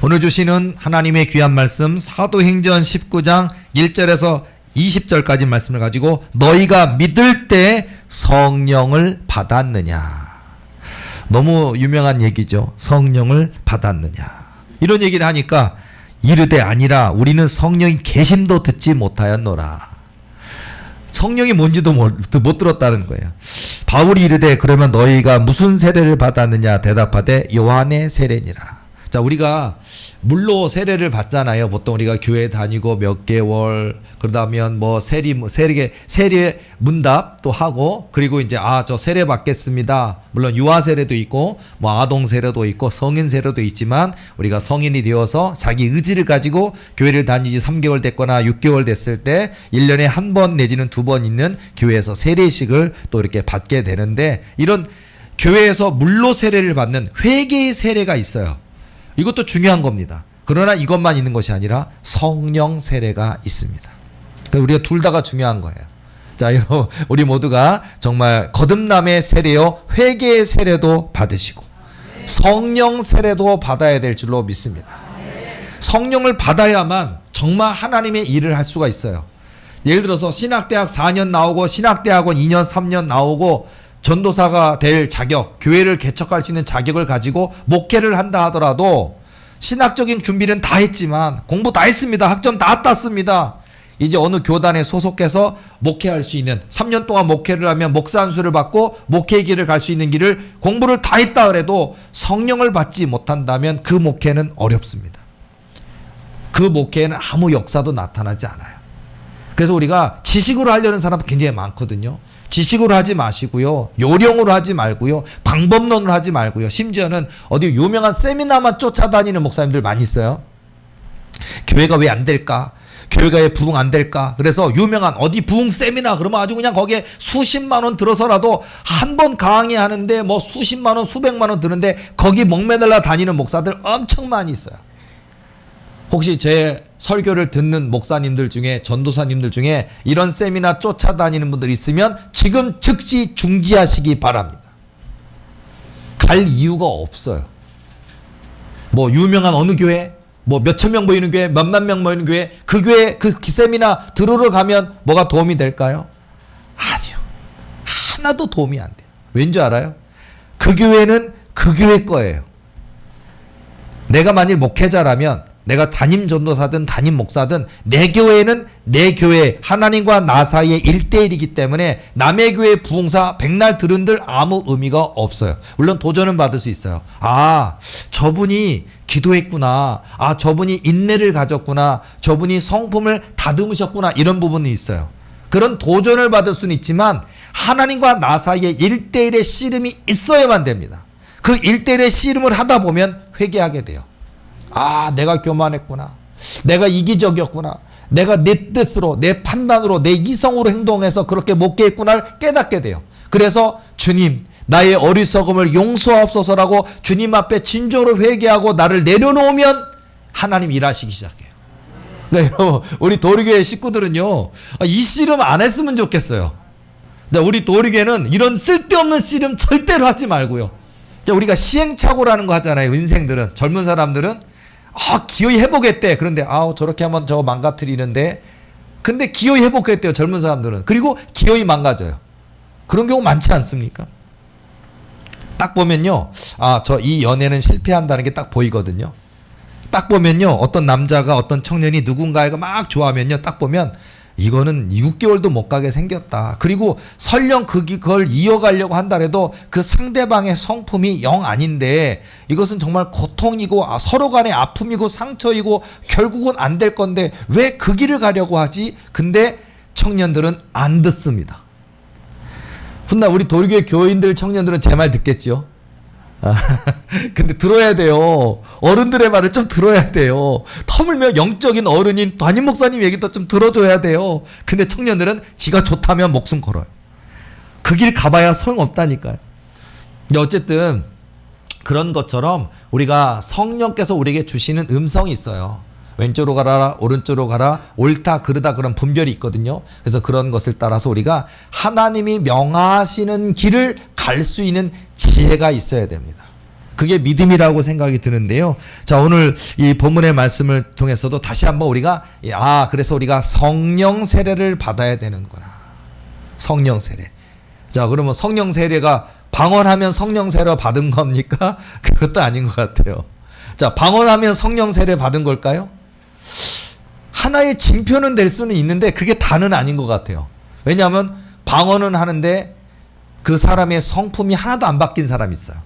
오늘 주시는 하나님의 귀한 말씀 사도행전 19장 1절에서 20절까지 말씀을 가지고 너희가 믿을 때 성령을 받았느냐. 너무 유명한 얘기죠. 성령을 받았느냐. 이런 얘기를 하니까 이르되 아니라 우리는 성령이 계심도 듣지 못하였노라. 성령이 뭔지도 못 들었다는 거예요. 바울이 이르되 그러면 너희가 무슨 세례를 받았느냐 대답하되 요한의 세례니라. 자, 우리가 물로 세례를 받잖아요. 보통 우리가 교회 다니고 몇 개월 그러다면 뭐 세례 문답도 하고, 그리고 이제 저 세례 받겠습니다. 물론 유아 세례도 있고 뭐 아동 세례도 있고 성인 세례도 있지만, 우리가 성인이 되어서 자기 의지를 가지고 교회를 다니지 3개월 됐거나 6개월 됐을 때 1년에 한 번 내지는 2번 있는 교회에서 세례식을 또 이렇게 받게 되는데, 이런 교회에서 물로 세례를 받는 회개의 세례가 있어요. 이것도 중요한 겁니다. 그러나 이것만 있는 것이 아니라 성령 세례가 있습니다. 그래서 우리가 둘 다가 중요한 거예요. 자, 여러분, 우리 모두가 정말 거듭남의 세례요 회개의 세례도 받으시고 성령 세례도 받아야 될 줄로 믿습니다. 성령을 받아야만 정말 하나님의 일을 할 수가 있어요. 예를 들어서 신학대학 4년 나오고 신학대학원 2년 3년 나오고 전도사가 될 자격, 교회를 개척할 수 있는 자격을 가지고 목회를 한다 하더라도 신학적인 준비는 다 했지만, 공부 다 했습니다. 학점 다 땄습니다. 이제 어느 교단에 소속해서 목회할 수 있는, 3년 동안 목회를 하면 목사 안수를 받고 목회의 길을 갈 수 있는 길을 공부를 다 했다 그래도 성령을 받지 못한다면 그 목회는 어렵습니다. 그 목회에는 아무 역사도 나타나지 않아요. 그래서 우리가 지식으로 하려는 사람은 굉장히 많거든요. 지식으로 하지 마시고요. 요령으로 하지 말고요. 방법론으로 하지 말고요. 심지어는 어디 유명한 세미나만 쫓아다니는 목사님들 많이 있어요. 교회가 왜 안 될까? 교회가 왜 부흥 안 될까? 그래서 유명한 어디 부흥 세미나 그러면 아주 그냥 거기에 수십만 원 들어서라도 한 번 강의하는데 뭐 수십만 원, 수백만 원 드는데 거기 목매달라 다니는 목사들 엄청 많이 있어요. 혹시 제 설교를 듣는 목사님들 중에, 전도사님들 중에 이런 세미나 쫓아다니는 분들 있으면 지금 즉시 중지하시기 바랍니다. 갈 이유가 없어요. 뭐 유명한 어느 교회, 뭐 몇천 명 모이는 교회, 몇만 명 모이는 교회, 그 교회 그 세미나 들으러 가면 뭐가 도움이 될까요? 아니요. 하나도 도움이 안 돼요. 왠지 알아요? 그 교회는 그 교회 거예요. 내가 만일 목회자라면, 내가 담임 전도사든 담임 목사든 내 교회는 내 교회, 하나님과 나 사이의 1대1이기 때문에 남의 교회 부흥사 백날 들은들 아무 의미가 없어요. 물론 도전은 받을 수 있어요. 저분이 기도했구나. 저분이 인내를 가졌구나. 저분이 성품을 다듬으셨구나. 이런 부분이 있어요. 그런 도전을 받을 수는 있지만 하나님과 나 사이에 1대1의 씨름이 있어야만 됩니다. 그 1대1의 씨름을 하다 보면 회개하게 돼요. 내가 교만했구나. 내가 이기적이었구나. 내가 내 뜻으로, 내 판단으로, 내 이성으로 행동해서 그렇게 목회했구나를 깨닫게 돼요. 그래서 주님, 나의 어리석음을 용서하옵소서라고 주님 앞에 진정으로 회개하고 나를 내려놓으면 하나님 일하시기 시작해요. 그러니까 여러분, 우리 도리교회 식구들은요, 이 씨름 안 했으면 좋겠어요. 우리 도리교회는 이런 쓸데없는 씨름 절대로 하지 말고요. 우리가 시행착오라는 거 하잖아요. 인생들은, 젊은 사람들은 기어이 해보겠대. 그런데 저렇게 하면 저거 망가뜨리는데, 근데 기어이 해보겠대요. 젊은 사람들은. 그리고 기어이 망가져요. 그런 경우 많지 않습니까? 딱 보면요, 이 연애는 실패한다는 게 딱 보이거든요. 딱 보면요, 어떤 남자가 어떤 청년이 누군가에게 막 좋아하면요, 딱 보면 이거는 6개월도 못 가게 생겼다. 그리고 설령 그걸 이어가려고 한다 해도 그 상대방의 성품이 영 아닌데 이것은 정말 고통이고 서로 간의 아픔이고 상처이고 결국은 안 될 건데 왜 그 길을 가려고 하지? 근데 청년들은 안 듣습니다. 훗날 우리 도리교회 교인들 청년들은 제 말 듣겠죠. 근데 들어야 돼요. 어른들의 말을 좀 들어야 돼요. 터물며 영적인 어른인 담임 목사님 얘기도 좀 들어줘야 돼요. 근데 청년들은 지가 좋다면 목숨 걸어요. 그 길 가봐야 소용없다니까요. 어쨌든 그런 것처럼 우리가 성령께서 우리에게 주시는 음성이 있어요. 왼쪽으로 가라, 오른쪽으로 가라, 옳다, 그르다, 그런 분별이 있거든요. 그래서 그런 것을 따라서 우리가 하나님이 명하시는 길을 갈 수 있는 지혜가 있어야 됩니다. 그게 믿음이라고 생각이 드는데요. 자, 오늘 이 본문의 말씀을 통해서도 다시 한번 우리가 그래서 우리가 성령 세례를 받아야 되는구나. 성령 세례. 자, 그러면 성령 세례가 방언하면 성령 세례 받은 겁니까? 그것도 아닌 것 같아요. 자, 방언하면 성령 세례 받은 걸까요? 하나의 징표는 될 수는 있는데 그게 다는 아닌 것 같아요. 왜냐하면 방언은 하는데 그 사람의 성품이 하나도 안 바뀐 사람이 있어요.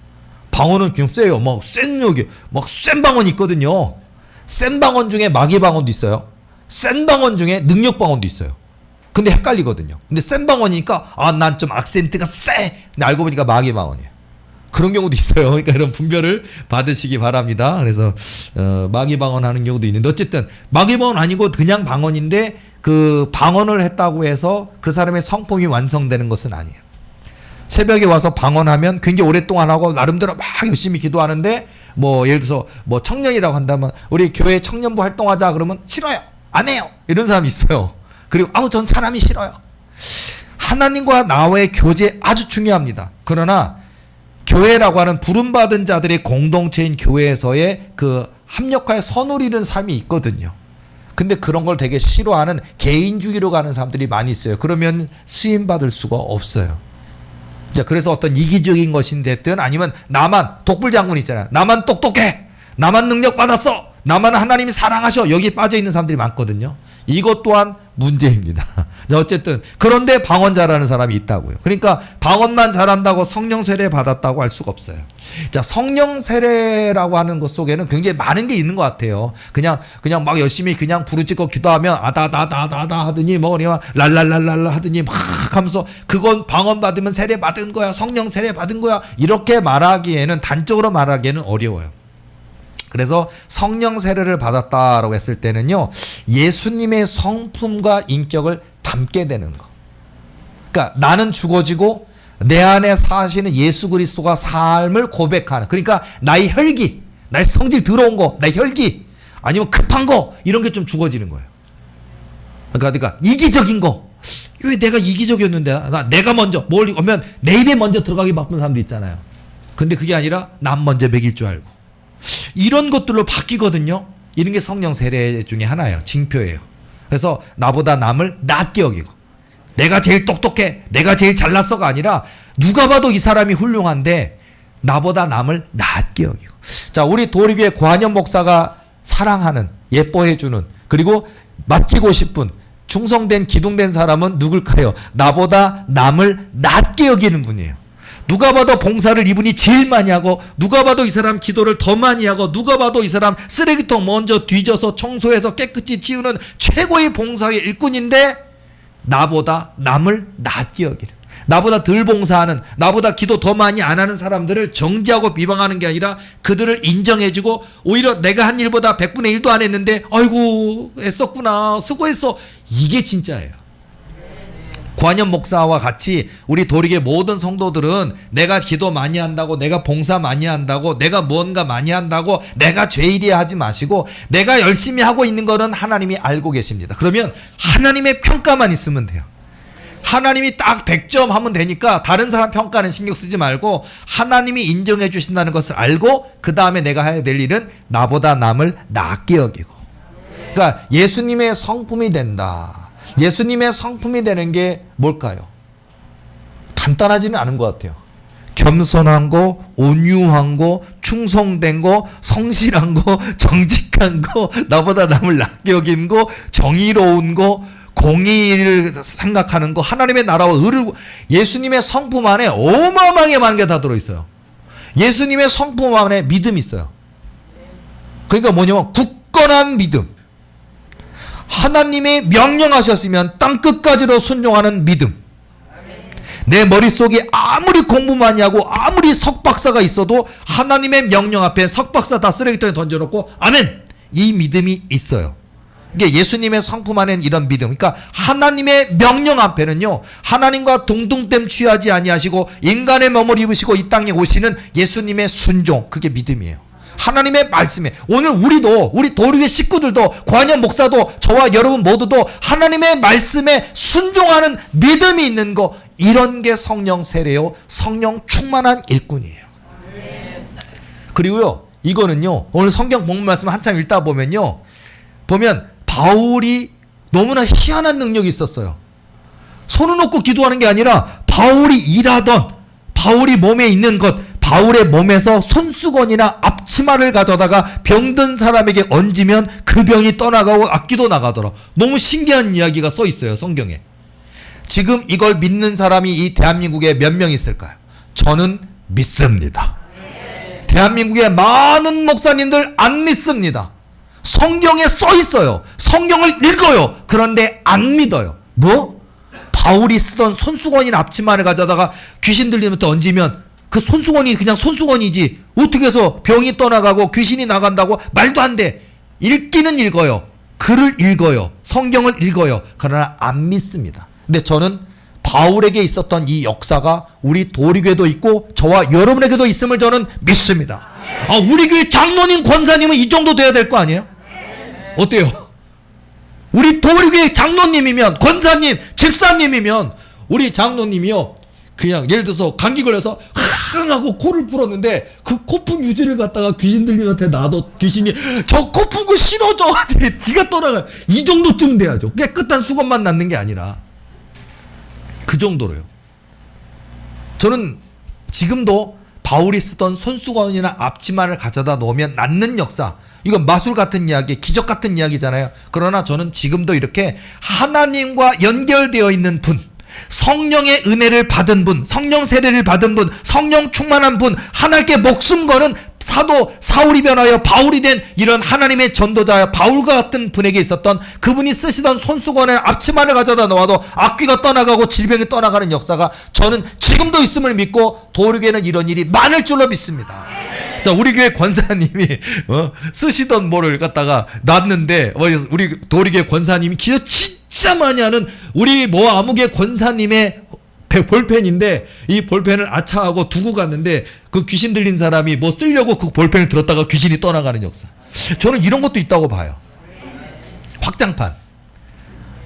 방언은 그냥 세요. 센 방언이 있거든요. 센 방언 중에 마귀 방언도 있어요. 센 방언 중에 능력 방언도 있어요. 근데 헷갈리거든요. 근데 센 방언이니까 난 좀 악센트가 세. 근데 알고 보니까 마귀 방언이에요. 그런 경우도 있어요. 그러니까 이런 분별을 받으시기 바랍니다. 그래서 마귀 방언 하는 경우도 있는데 어쨌든 마귀 방언 아니고 그냥 방언인데 그 방언을 했다고 해서 그 사람의 성품이 완성되는 것은 아니에요. 새벽에 와서 방언하면 굉장히 오랫동안 하고 나름대로 막 열심히 기도하는데 예를 들어서 청년이라고 한다면 우리 교회 청년부 활동하자 그러면 싫어요. 안 해요. 이런 사람이 있어요. 그리고 전 사람이 싫어요. 하나님과 나와의 교제 아주 중요합니다. 그러나 교회라고 하는 부름받은 자들의 공동체인 교회에서의 그 합력하여 선을 이루는 삶이 있거든요. 근데 그런 걸 되게 싫어하는 개인주의로 가는 사람들이 많이 있어요. 그러면 수임받을 수가 없어요. 자, 그래서 어떤 이기적인 것이 됐든 아니면 나만 독불장군 있잖아요. 나만 똑똑해. 나만 능력 받았어. 나만 하나님이 사랑하셔. 여기 빠져 있는 사람들이 많거든요. 이것 또한 문제입니다. 어쨌든 그런데 방언 잘하는 사람이 있다고요. 그러니까 방언만 잘한다고 성령 세례 받았다고 할 수가 없어요. 자, 성령 세례라고 하는 것 속에는 굉장히 많은 게 있는 것 같아요. 그냥 막 열심히 그냥 부르짖고 기도하면 아다다다다다 하더니 그냥 랄랄랄랄라 하더니 막 하면서 그건 방언 받으면 세례 받은 거야. 성령 세례 받은 거야. 이렇게 말하기에는 단적으로 말하기에는 어려워요. 그래서 성령 세례를 받았다라고 했을 때는요, 예수님의 성품과 인격을 담게 되는 거. 그러니까 나는 죽어지고 내 안에 사시는 예수 그리스도가 삶을 고백하는, 그러니까 나의 혈기, 나의 성질 더러운 거, 나의 혈기, 아니면 급한 거, 이런 게 좀 죽어지는 거예요. 그러니까 이기적인 거. 왜 내가 이기적이었는데? 그러니까 내가 먼저 뭘 오면 내 입에 먼저 들어가기 바쁜 사람도 있잖아요. 근데 그게 아니라 남 먼저 먹일 줄 알고. 이런 것들로 바뀌거든요. 이런 게 성령 세례 중에 하나예요. 징표예요. 그래서 나보다 남을 낮게 여기고, 내가 제일 똑똑해, 내가 제일 잘났어가 아니라 누가 봐도 이 사람이 훌륭한데 나보다 남을 낮게 여기고. 자, 우리 도리교회 고한현 목사가 사랑하는, 예뻐해주는, 그리고 맡기고 싶은 충성된 기둥된 사람은 누굴까요? 나보다 남을 낮게 여기는 분이에요. 누가 봐도 봉사를 이분이 제일 많이 하고, 누가 봐도 이 사람 기도를 더 많이 하고, 누가 봐도 이 사람 쓰레기통 먼저 뒤져서 청소해서 깨끗이 치우는 최고의 봉사의 일꾼인데 나보다 남을 낮게 여기는, 나보다 덜 봉사하는, 나보다 기도 더 많이 안 하는 사람들을 정죄하고 비방하는 게 아니라 그들을 인정해주고, 오히려 내가 한 일보다 100분의 1도 안 했는데 아이고 애썼구나, 수고했어, 이게 진짜예요. 고한현 목사와 같이 우리 도리교회 모든 성도들은 내가 기도 많이 한다고, 내가 봉사 많이 한다고, 내가 무언가 많이 한다고 내가 죄일이야 하지 마시고, 내가 열심히 하고 있는 거는 하나님이 알고 계십니다. 그러면 하나님의 평가만 있으면 돼요. 하나님이 딱 100점 하면 되니까 다른 사람 평가는 신경 쓰지 말고 하나님이 인정해 주신다는 것을 알고, 그 다음에 내가 해야 될 일은 나보다 남을 낮게 여기고. 그러니까 예수님의 성품이 된다. 예수님의 성품이 되는 게 뭘까요? 간단하지는 않은 것 같아요. 겸손한 거, 온유한 거, 충성된 거, 성실한 거, 정직한 거, 나보다 남을 낮게 여긴 거, 정의로운 거, 공의를 생각하는 거, 하나님의 나라와 의를, 예수님의 성품 안에 어마어마하게 많은 게 다 들어있어요. 예수님의 성품 안에 믿음이 있어요. 그러니까 뭐냐면 굳건한 믿음. 하나님이 명령하셨으면 땅끝까지로 순종하는 믿음. 내 머릿속에 아무리 공부 많이 하고 아무리 석박사가 있어도 하나님의 명령 앞에 석박사 다 쓰레기통에 던져놓고 아멘, 이 믿음이 있어요. 이게 예수님의 성품 안에는 이런 믿음. 그러니까 하나님의 명령 앞에는요, 하나님과 동등됨 취하지 아니하시고 인간의 몸을 입으시고 이 땅에 오시는 예수님의 순종, 그게 믿음이에요. 하나님의 말씀에, 오늘 우리도, 우리 도리교회 식구들도, 고한현 목사도, 저와 여러분 모두도 하나님의 말씀에 순종하는 믿음이 있는 거, 이런 게 성령 세례요, 성령 충만한 일꾼이에요. 그리고요, 이거는요, 오늘 성경 본문 말씀 한참 읽다 보면요, 보면 바울이 너무나 희한한 능력이 있었어요. 손을 놓고 기도하는 게 아니라 바울이 일하던, 바울이 몸에 있는 것, 바울의 몸에서 손수건이나 앞치마를 가져다가 병든 사람에게 얹으면 그 병이 떠나가고 악귀도 나가더라. 너무 신기한 이야기가 써 있어요, 성경에. 지금 이걸 믿는 사람이 이 대한민국에 몇 명 있을까요? 저는 믿습니다. 대한민국의 많은 목사님들 안 믿습니다. 성경에 써 있어요. 성경을 읽어요. 그런데 안 믿어요. 뭐? 바울이 쓰던 손수건이나 앞치마를 가져다가 귀신 들리면서 얹으면 그 손수건이 그냥 손수건이지 어떻게 해서 병이 떠나가고 귀신이 나간다고? 말도 안 돼. 읽기는 읽어요. 글을 읽어요. 성경을 읽어요. 그러나 안 믿습니다. 근데 저는 바울에게 있었던 이 역사가 우리 도리교회도 있고 저와 여러분에게도 있음을 저는 믿습니다. 아, 우리 교회 장로님, 권사님은 이 정도 돼야 될 거 아니에요? 어때요? 우리 도리교회 장로님이면, 권사님, 집사님이면, 우리 장로님이요, 그냥 예를 들어서 감기 걸려서 흥 하고 코를 풀었는데 그 코푼 유지를 갖다가 귀신 들린한테 놔도 귀신이 저 코푼 거 신어줘 지가 떠나가요. 이 정도쯤 돼야죠. 깨끗한 수건만 낫는 게 아니라 그 정도로요. 저는 지금도 바울이 쓰던 손수건이나 앞치마를 가져다 놓으면 낫는 역사, 이건 마술 같은 이야기, 기적 같은 이야기잖아요. 그러나 저는 지금도 이렇게 하나님과 연결되어 있는 분, 성령의 은혜를 받은 분, 성령 세례를 받은 분, 성령 충만한 분, 하나님께 목숨 거는 사도 사울이 변하여 바울이 된 이런 하나님의 전도자 바울과 같은 분에게 있었던, 그분이 쓰시던 손수건에 앞치마를 가져다 놓아도 악귀가 떠나가고 질병이 떠나가는 역사가 저는 지금도 있음을 믿고 도리교회는 이런 일이 많을 줄로 믿습니다. 우리 교회 권사님이 쓰시던 뭐를 갖다가 놨는데, 우리 도리교회 권사님이 기도 진짜 많이 하는 우리 뭐 아무개 권사님의 볼펜인데, 이 볼펜을 아차하고 두고 갔는데 그 귀신 들린 사람이 뭐 쓰려고 그 볼펜을 들었다가 귀신이 떠나가는 역사. 저는 이런 것도 있다고 봐요. 확장판,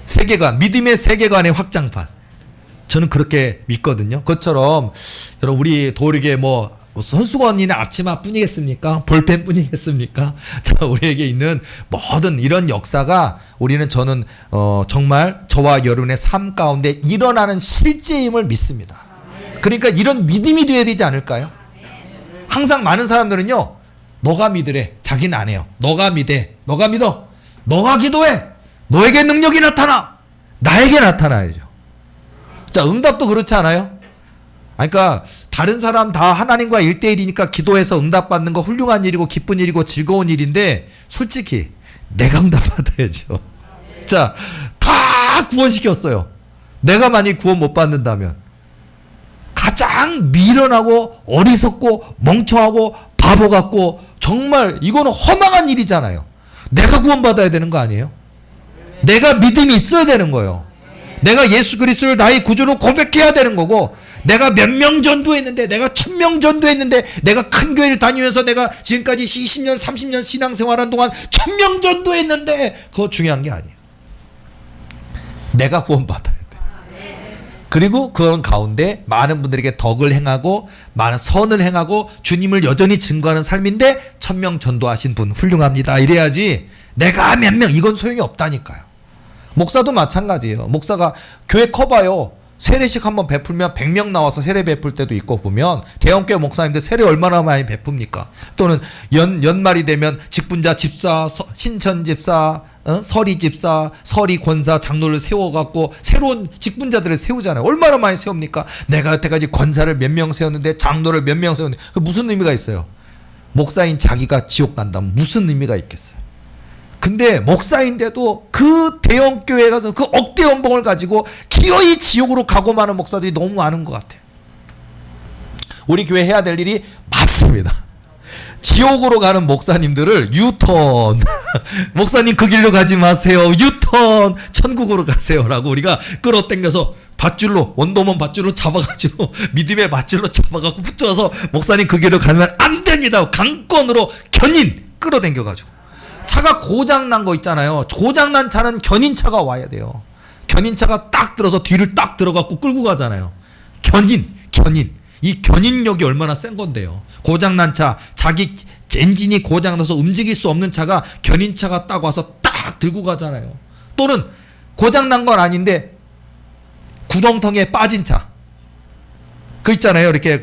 세계관, 믿음의 세계관의 확장판, 저는 그렇게 믿거든요. 그것처럼 여러분, 우리 도리교회 뭐 손수건이나 앞치마 뿐이겠습니까? 볼펜 뿐이겠습니까? 자, 우리에게 있는 모든 이런 역사가 저는 정말 저와 여러분의 삶 가운데 일어나는 실제임을 믿습니다. 그러니까 이런 믿음이 되어야 되지 않을까요? 항상 많은 사람들은요, 너가 믿으래. 자기는 안 해요. 너가 믿어. 너가 기도해. 너에게 능력이 나타나. 나에게 나타나야죠. 자, 응답도 그렇지 않아요? 그러니까 다른 사람 다 하나님과 1대1이니까 기도해서 응답받는 거 훌륭한 일이고 기쁜 일이고 즐거운 일인데, 솔직히 내가 응답받아야죠. 자, 다 구원시켰어요. 내가 만약 구원 못 받는다면 가장 미련하고 어리석고 멍청하고 바보 같고 정말 이거는 허망한 일이잖아요. 내가 구원받아야 되는 거 아니에요? 내가 믿음이 있어야 되는 거예요. 내가 예수 그리스도를 나의 구주로 고백해야 되는 거고, 내가 몇 명 전도했는데, 내가 1000명 전도했는데, 내가 큰 교회를 다니면서 내가 지금까지 20년 30년 신앙생활한 동안 1000명 전도했는데, 그거 중요한 게 아니에요. 내가 구원받아야 돼. 그리고 그런 가운데 많은 분들에게 덕을 행하고 많은 선을 행하고 주님을 여전히 증거하는 삶인데 1000명 전도하신 분 훌륭합니다, 이래야지. 내가 몇 명, 이건 소용이 없다니까요. 목사도 마찬가지예요. 목사가 교회 커봐요. 세례식 한번 베풀면 100명 나와서 세례 베풀 때도 있고, 보면 대형교회 목사님들 세례 얼마나 많이 베풉니까? 또는 연말이 되면 직분자 집사, 신천 집사, 서리 집사, 서리 권사, 장로를 세워갖고 새로운 직분자들을 세우잖아요. 얼마나 많이 세웁니까? 내가 여태까지 권사를 몇 명 세웠는데 장로를 몇 명 세웠는데, 그 무슨 의미가 있어요? 목사인 자기가 지옥 간다면 무슨 의미가 있겠어요? 근데 목사인데도 그 대형교회에 가서 그 억대 연봉을 가지고 기어이 지옥으로 가고 마는 목사들이 너무 많은 것 같아요. 우리 교회 해야 될 일이 맞습니다. 지옥으로 가는 목사님들을 유턴, 목사님 그 길로 가지 마세요, 유턴, 천국으로 가세요라고 우리가 끌어당겨서 밧줄로, 원도문 밧줄로 잡아가지고, 믿음의 밧줄로 잡아가지고 붙여서 목사님 그 길로 가면 안 됩니다. 강권으로 견인 끌어당겨가지고. 차가 고장난 거 있잖아요. 고장난 차는 견인차가 와야 돼요. 견인차가 딱 들어서 뒤를 딱 들어갖고 끌고 가잖아요. 견인. 이 견인력이 얼마나 센 건데요. 고장난 차, 자기 엔진이 고장나서 움직일 수 없는 차가 견인차가 딱 와서 딱 들고 가잖아요. 또는 고장난 건 아닌데 구렁텅이에 빠진 차. 그 있잖아요. 이렇게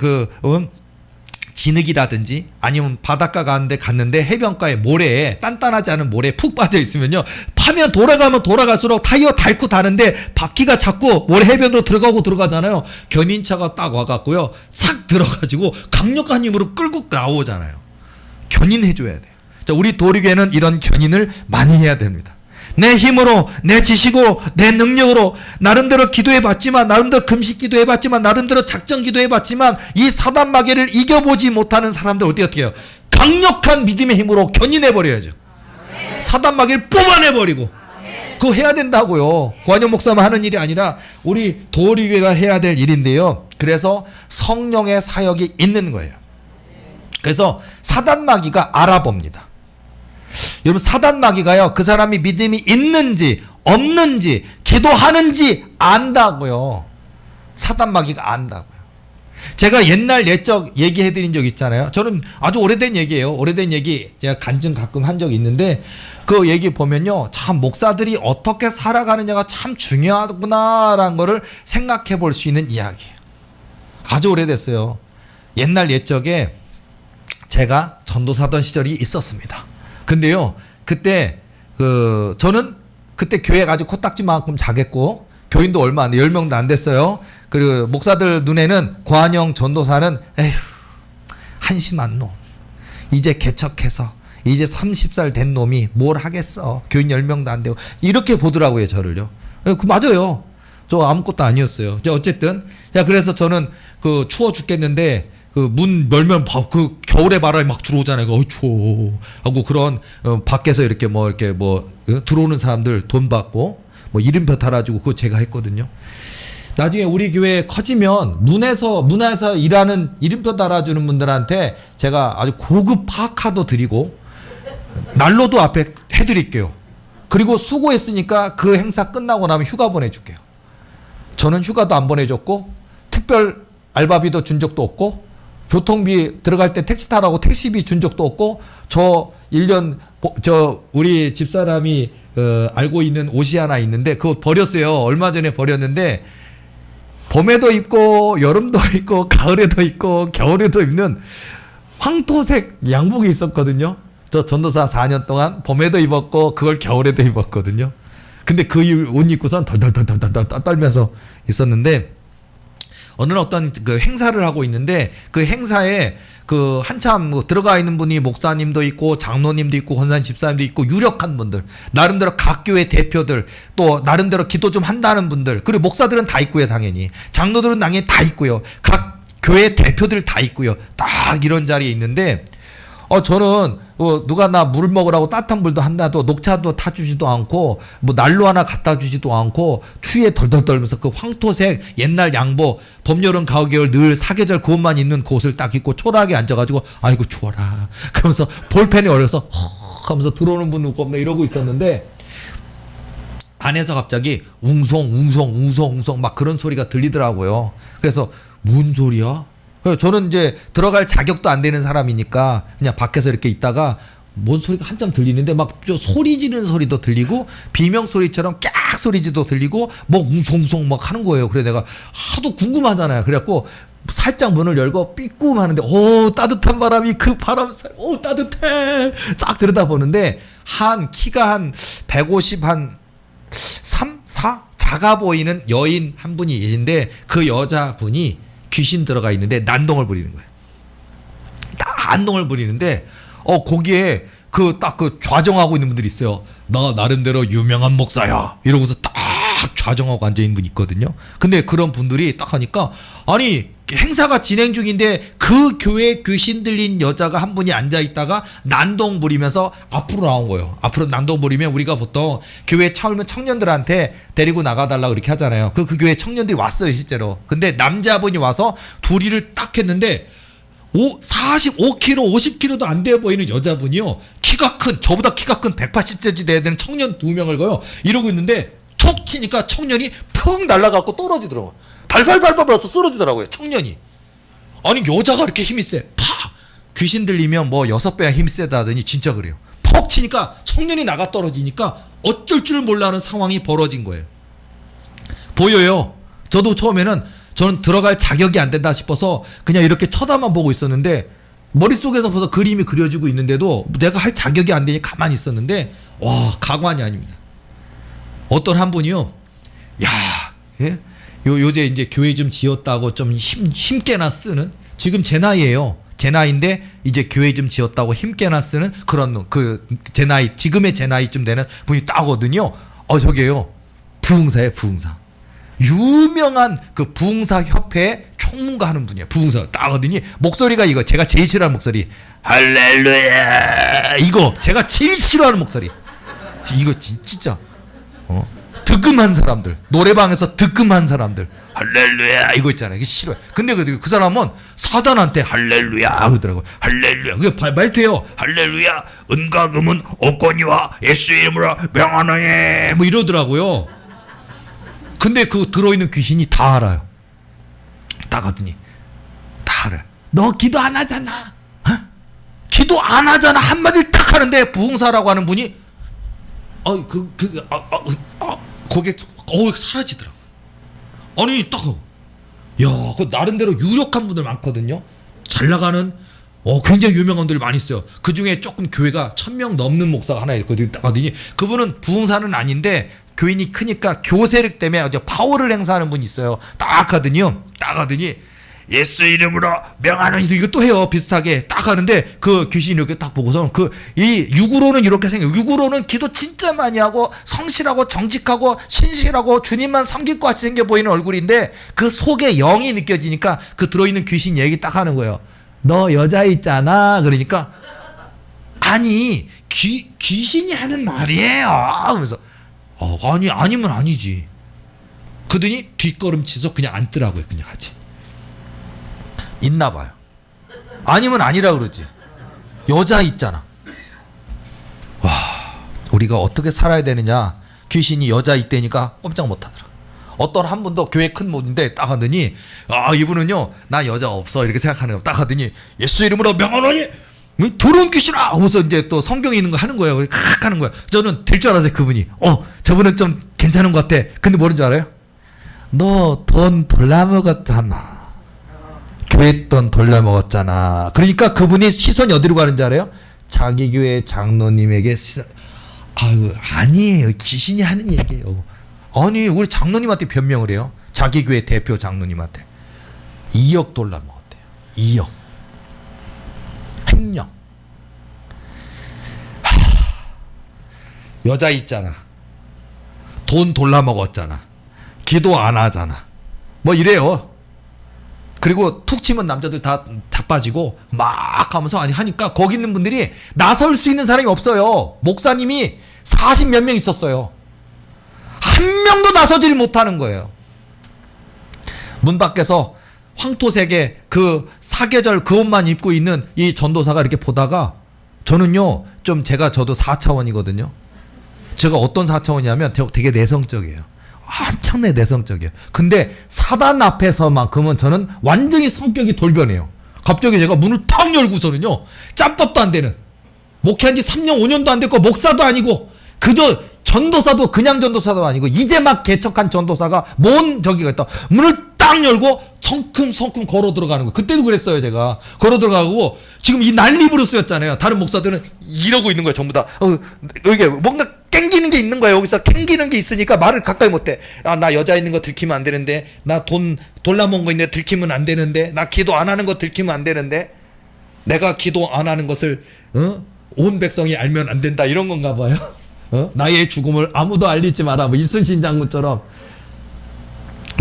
진흙이라든지 아니면 바닷가 갔는데 해변가에 모래에 단단하지 않은 모래에 푹 빠져 있으면요. 파면 돌아가면 돌아갈수록 타이어 닳고 다는데 바퀴가 자꾸 모래 해변으로 들어가잖아요. 견인차가 딱 와갖고요. 싹 들어가지고 강력한 힘으로 끌고 나오잖아요. 견인해줘야 돼요. 자, 우리 도리교회는 이런 견인을 많이 해야 됩니다. 내 힘으로, 내 지식으로, 내 능력으로 나름대로 기도해봤지만, 나름대로 금식 기도해봤지만, 나름대로 작정 기도해봤지만 이 사단 마귀를 이겨보지 못하는 사람들 어떻게 해요? 강력한 믿음의 힘으로 견인해버려야죠. 사단 마귀를 뽑아내버리고. 그거 해야 된다고요. 고한영 목사만 하는 일이 아니라 우리 도리교회가 해야 될 일인데요. 그래서 성령의 사역이 있는 거예요. 그래서 사단 마귀가 알아봅니다. 여러분, 사단 마귀가요, 그 사람이 믿음이 있는지 없는지 기도하는지 안다고요. 사단 마귀가 안다고요. 제가 옛날 옛적 얘기해드린 적 있잖아요. 저는 아주 오래된 얘기예요. 오래된 얘기 제가 간증 가끔 한 적이 있는데 그 얘기 보면요, 참 목사들이 어떻게 살아가느냐가 참 중요하구나라는 거를 생각해 볼 수 있는 이야기예요. 아주 오래됐어요. 옛날 옛적에 제가 전도사던 시절이 있었습니다. 근데요, 그때 저는 그때 교회 아주 코딱지만큼 작았고 교인도 얼마 안 돼, 10명도 안 됐어요. 그리고 목사들 눈에는 고한영 전도사는 에휴, 한심한 놈, 이제 개척해서 이제 30살 된 놈이 뭘 하겠어, 교인 10명도 안 되고, 이렇게 보더라고요, 저를요. 맞아요. 저 아무것도 아니었어요. 어쨌든 그래서 저는 추워 죽겠는데 문 열면 겨울에 바람이 막 들어오잖아요. 추워 하고 그런 밖에서 이렇게 들어오는 사람들 돈 받고 이름표 달아주고 그거 제가 했거든요. 나중에 우리 교회 커지면 문에서 일하는 이름표 달아주는 분들한테 제가 아주 고급 파카도 드리고 난로도 앞에 해드릴게요. 그리고 수고했으니까 그 행사 끝나고 나면 휴가 보내줄게요. 저는 휴가도 안 보내줬고 특별 알바비도 준 적도 없고 교통비 들어갈 때 택시 타라고 택시비 준 적도 없고, 저 1년 우리 집사람이 알고 있는 옷이 하나 있는데 그거 버렸어요. 얼마 전에 버렸는데 봄에도 입고 여름도 입고 가을에도 입고 겨울에도 입는 황토색 양복이 있었거든요. 저 전도사 4년 동안 봄에도 입었고 그걸 겨울에도 입었거든요. 근데 그 옷 입고선 덜덜덜덜덜 떨면서 있었는데 어느 어떤 행사를 하고 있는데 그 행사에 한참 들어가 있는 분이 목사님도 있고 장로님도 있고 권사님 집사님도 있고 유력한 분들, 나름대로 각 교회 대표들, 또 나름대로 기도 좀 한다는 분들, 그리고 목사들은 다 있고요, 당연히 장로들은 당연히 다 있고요, 각 교회 대표들 다 있고요. 딱 이런 자리에 있는데 저는 누가 나 물 먹으라고 따뜻한 물도 한다도 녹차도 타주지도 않고 난로 하나 갖다 주지도 않고 추위에 덜덜 떨면서 그 황토색 옛날 양복, 봄, 여름, 가을, 겨울 늘 사계절 그것만 입는 그 옷을 딱 입고 초라하게 앉아가지고 아이고 추워라 그러면서 볼펜이 어려서 헉 하면서 들어오는 분 누구 없나 이러고 있었는데 안에서 갑자기 웅성 막 그런 소리가 들리더라고요. 그래서 뭔 소리야? 저는 이제 들어갈 자격도 안 되는 사람이니까 그냥 밖에서 이렇게 있다가 뭔 소리가 한참 들리는데 막 소리 지르는 소리도 들리고 비명 소리처럼 깍 소리지도 들리고 웅성웅성 막 하는 거예요. 그래 내가 하도 궁금하잖아요. 그래갖고 살짝 문을 열고 삐끔 하는데 따뜻한 바람이 그 바람 따뜻해 쫙 들여다보는데 키가 한 150 한 3, 4 작아 보이는 여인 한 분이 계신데 그 여자분이 귀신 들어가 있는데 난동을 부리는 거예요. 난동을 부리는데 거기에 딱 좌정하고 있는 분들이 있어요. 나 나름대로 유명한 목사야 이러고서 딱 좌정하고 앉아 있는 분이 있거든요. 근데 그런 분들이 딱 하니까 아니 행사가 진행 중인데 그 교회에 귀신 들린 여자가 한 분이 앉아 있다가 난동 부리면서 앞으로 나온 거예요. 앞으로 난동 부리면 우리가 보통 교회 처음에 청년들한테 데리고 나가달라고 이렇게 하잖아요. 그 교회 청년들이 왔어요, 실제로. 근데 남자분이 와서 둘이를 딱 했는데 45kg, 50kg도 안 돼 보이는 여자분이요. 키가 큰, 저보다 키가 큰 180cm 돼야 되는 청년 2명을 거요. 이러고 있는데 툭 치니까 청년이 푹 날아가고 떨어지더라고요. 발발발발해서 쓰러지더라고요, 청년이. 아니 여자가 이렇게 힘이 세. 팍! 귀신 들리면 뭐 6배야 힘이 세다 하더니 진짜 그래요. 퍽 치니까 청년이 나가 떨어지니까 어쩔 줄 몰라는 상황이 벌어진 거예요. 보여요. 저도 처음에는 저는 들어갈 자격이 안 된다 싶어서 그냥 이렇게 쳐다만 보고 있었는데 머릿속에서 벌써 그림이 그려지고 있는데도 내가 할 자격이 안 되니 가만히 있었는데 와, 가관이 아닙니다. 어떤 한 분이요. 야, 예? 요새 이제 교회 좀 지었다고 좀 힘께나 쓰는, 지금 제 나이예요. 제 나이인데 이제 교회 좀 지었다고 힘께나 쓰는 그런 제 나이, 지금의 제 나이쯤 되는 분이 따거든요. 저게요. 부흥사예요, 부흥사. 유명한 그 부흥사 협회 총무가 하는 분이에요. 부흥사 따거든요. 목소리가 이거 제가 제일 싫어하는 목소리. 할렐루야. 이거 제가 제일 싫어하는 목소리. 이거 진짜 득음한 사람들, 노래방에서 득음한 사람들, 할렐루야 이거 있잖아요. 이게 싫어요. 근데 그 사람은 사단한테 할렐루야 그러더라고요. 할렐루야. 그게 말투예요. 할렐루야. 은과 금은 없거니와 예수 이름으로 명하노니 뭐 이러더라고요. 근데 그 들어있는 귀신이 다 알아요. 따가더니 다 알아요. 너 기도 안 하잖아. 기도 안 하잖아. 한마디를 딱 하는데 부흥사라고 하는 분이 거기에 사라지더라고. 아니 딱 그 나름대로 유력한 분들 많거든요. 잘 나가는 굉장히 유명한 분들 많이 있어요. 그 중에 조금 교회가 1000명 넘는 목사가 하나 있거든요. 딱 하더니 그분은 부흥사는 아닌데 교인이 크니까 교세력 때문에 파워를 행사하는 분이 있어요. 딱 하더니요. 딱 하더니 예수 이름으로 명하노니 이거 또 해요. 비슷하게 딱 하는데 그 귀신이 이렇게 딱 보고서 이 육으로는 이렇게 생겨요. 육으로는 기도 진짜 많이 하고 성실하고 정직하고 신실하고 주님만 섬길 것 같이 생겨 보이는 얼굴인데 그 속에 영이 느껴지니까 그 들어있는 귀신 얘기 딱 하는 거예요. 너 여자 있잖아. 그러니까 아니 귀신이 하는 말이에요. 그래서 아니면 아니지. 그러더니 뒷걸음치서 그냥 앉더라고요. 그냥 하지. 있나 봐요. 아니면 아니라 그러지. 여자 있잖아. 와, 우리가 어떻게 살아야 되느냐. 귀신이 여자 있다니까 꼼짝 못 하더라. 어떤 한 분도 교회 큰 분인데 딱 하더니 이분은요 나 여자 없어 이렇게 생각하는 거 딱 하더니 예수 이름으로 명하노니 더러운 귀신아 하면서 이제 또 성경에 있는 거 하는 거예요. 칵 하는 거야. 저는 될 줄 알았어요. 그분이 저분은 좀 괜찮은 것 같아. 근데 뭐는 줄 알아요? 너 돈 돌려먹었잖아. 교회 돈 돌려먹었잖아. 그러니까 그분이 시선이 어디로 가는지 알아요? 자기 교회 장로님에게 아니에요. 귀신이 하는 얘기예요. 아니 우리 장로님한테 변명을 해요. 자기 교회 대표 장로님한테 2억 돌려먹었대요. 2억 횡령. 여자 있잖아. 돈 돌려먹었잖아. 기도 안 하잖아. 뭐 이래요. 그리고 툭 치면 남자들 다 자빠지고 막 하면서 하니까 거기 있는 분들이 나설 수 있는 사람이 없어요. 목사님이 40몇 명 있었어요. 한 명도 나서질 못하는 거예요. 문 밖에서 황토색의 그 사계절 그 옷만 입고 있는 이 전도사가 이렇게 보다가 저는요 저도 4차원이거든요. 제가 어떤 4차원이냐면 되게 내성적이에요. 엄청나게 내성적이에요. 근데 사단 앞에서만큼은 저는 완전히 성격이 돌변해요. 갑자기 제가 문을 탁 열고서는요 짬밥도 안 되는, 목회한 지 3년 5년도 안 됐고 목사도 아니고 그저 전도사도 그냥 전도사도 아니고 이제 막 개척한 전도사가 뭔 저기가 있다. 문을 딱 열고 성큼성큼 걸어 들어가는 거. 그때도 그랬어요. 제가 걸어 들어가고 지금 이 난리부르스였잖아요. 다른 목사들은 이러고 있는 거예요. 전부 다 이게 뭔가 깽기는 게 있는 거예요. 여기서 깽기는 게 있으니까 말을 가까이 못해. 나 여자 있는 거 들키면 안 되는데, 나 돈 돌려먹은 거 있는데 들키면 안 되는데, 나 기도 안 하는 거 들키면 안 되는데, 내가 기도 안 하는 것을 온 백성이 알면 안 된다 이런 건가 봐요. 나의 죽음을 아무도 알리지 마라. 뭐 이순신 장군처럼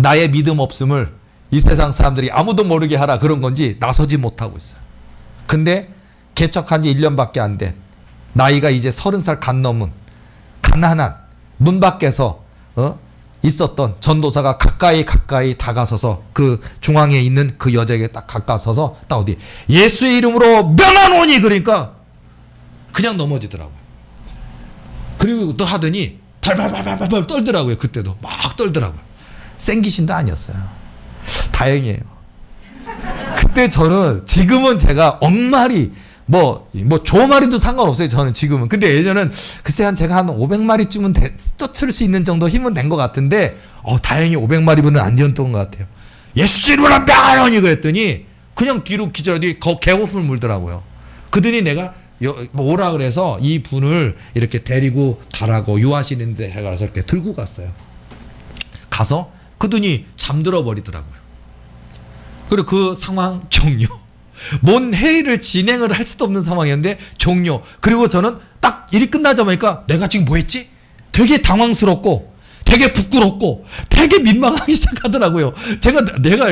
나의 믿음 없음을 이 세상 사람들이 아무도 모르게 하라 그런 건지 나서지 못하고 있어요. 근데 개척한 지 1년밖에 안 된 나이가 이제 30살 간 넘은 가난한 문 밖에서 있었던 전도사가 가까이 다가서서 그 중앙에 있는 그 여자에게 딱 가까워서서 딱 어디 예수의 이름으로 명하노니 그러니까 그냥 넘어지더라고요. 그리고 또 하더니 발발발발발 떨더라고요. 그때도 막 떨더라고요. 생기신도 아니었어요. 다행이에요. 그때 저는 지금은 제가 억마리 뭐 조마리도 상관없어요. 저는 지금은. 근데 예전은 글쎄 제가 한 500마리쯤은 쫓을 수 있는 정도 힘은 된 것 같은데 다행히 500마리분은 안 되었던 것 같아요. 예수 이름으로 명하노니 그랬더니 그냥 뒤로 기절하더니 개고픔을 물더라고요. 그더니 내가 오라 그래서 이 분을 이렇게 데리고 가라고 유하시는 데 가서 이렇게 들고 갔어요. 가서 그더니 잠들어 버리더라고요. 그리고 그 상황 종료. 뭔 회의를 진행을 할 수도 없는 상황이었는데 종료. 그리고 저는 딱 일이 끝나자마자 내가 지금 뭐 했지? 되게 당황스럽고 되게 부끄럽고 되게 민망하기 시작하더라고요. 내가